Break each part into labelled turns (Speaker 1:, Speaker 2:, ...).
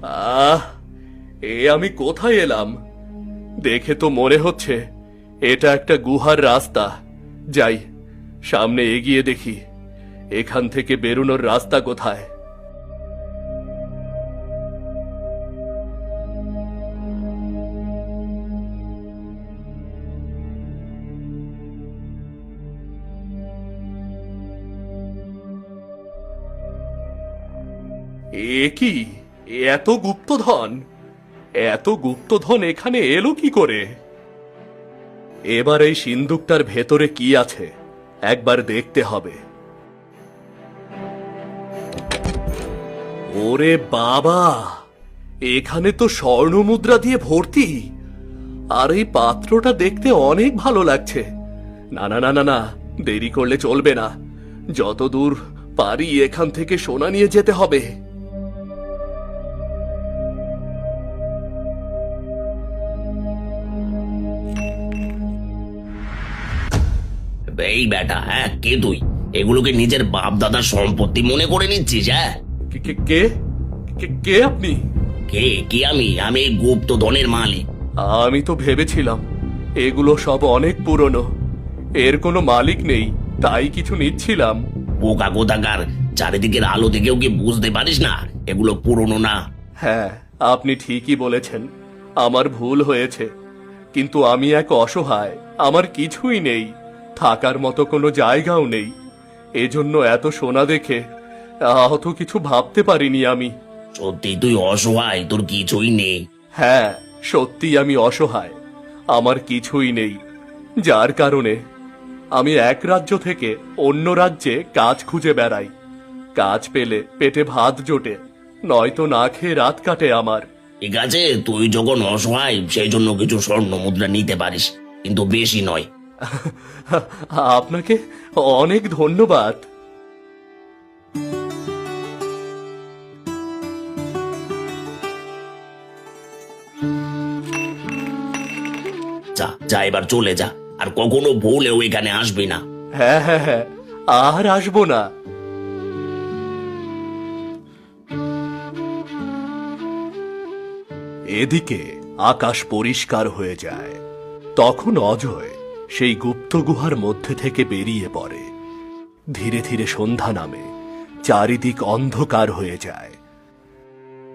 Speaker 1: আহ, এ আমি কোথায় এলাম? দেখে তো মনে হচ্ছে এটা একটা গুহার রাস্তা। যাই, সামনে এগিয়ে দেখি এখান থেকে বেরোনোর রাস্তা কোথায়। এ কি, এত গুপ্তধন! এত গুপ্তধন এখানে এলো কি করে? এবার এই সিন্দুকটার ভেতরে কি আছে একবার দেখতে হবে। ওরে বাবা, এখানে তো স্বর্ণ মুদ্রা দিয়ে ভর্তি। আর এই পাত্রটা দেখতে অনেক ভালো লাগছে। না না না না না, দেরি করলে চলবে না। যত দূর পারি এখান থেকে সোনা নিয়ে যেতে হবে।
Speaker 2: এই বেটা, হ্যাঁ কে তুই? এগুলোকে নিজের বাপ দাদার সম্পত্তি মনে করে নিচ্ছিস? হ্যাঁ,
Speaker 1: কে কে কে কে- কে আপনি?
Speaker 2: কে কি? আমি এই গুপ্ত ধনের মালিক।
Speaker 1: আমি তো ভেবেছিলাম এগুলো সব অনেক পুরনো, এর কোনো মালিক নেই, তাই কিছু নিচ্ছিলাম।
Speaker 2: বোকা কোথাকার, চারিদিকের আলো দেখেও কি বুঝতে পারিস না এগুলো পুরনো না?
Speaker 1: হ্যাঁ, আপনি ঠিকই বলেছেন, আমার ভুল হয়েছে। কিন্তু আমি এক অসহায়, আমার কিছুই নেই, থাকার মতো কোনো জায়গাও নেই। এজন্য এত সোনা দেখে অত কিছু ভাবতে পারিনি আমি।
Speaker 2: সত্যি তুই অসহায়, তোর কিছুই নেই?
Speaker 1: হ্যাঁ, সত্যি আমি অসহায়, আমার কিছুই নেই। যার কারণে আমি এক রাজ্য থেকে অন্য রাজ্যে কাজ খুঁজে বেড়াই। কাজ পেলে পেটে ভাত জোটে, নয়তো না খেয়ে রাত কাটে আমার।
Speaker 2: ঠিক আছে, তুই যখন অসহায় সেই জন্য কিছু স্বর্ণ মুদ্রা নিতে পারিস, কিন্তু বেশি নয়।
Speaker 1: আপনাকে অনেক ধন্যবাদ।
Speaker 2: যা যা, এবার চলে যা, আর কখনো ভুলেও এখানে আসবি না।
Speaker 1: হ্যাঁ হ্যাঁ হ্যাঁ, আর আসবো না। এদিকে আকাশ পরিষ্কার হয়ে যায়। তখন অজয় সেই গুপ্ত গুহার মধ্যে থেকে বেরিয়ে পড়ে। ধীরে ধীরে সন্ধ্যা নামে, চারিদিক অন্ধকার হয়ে যায়।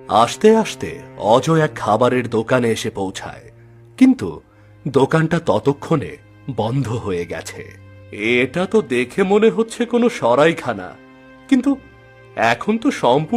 Speaker 1: আস্তে আস্তে অজয় এক খাবারের দোকানে এসে পৌঁছায়, কিন্তু দোকানটা ততক্ষণে বন্ধ হয়ে গেছে। এটা তো দেখে মনে হচ্ছে কোনো সরাইখানা, কিন্তু এখন তো সম্পূর্ণ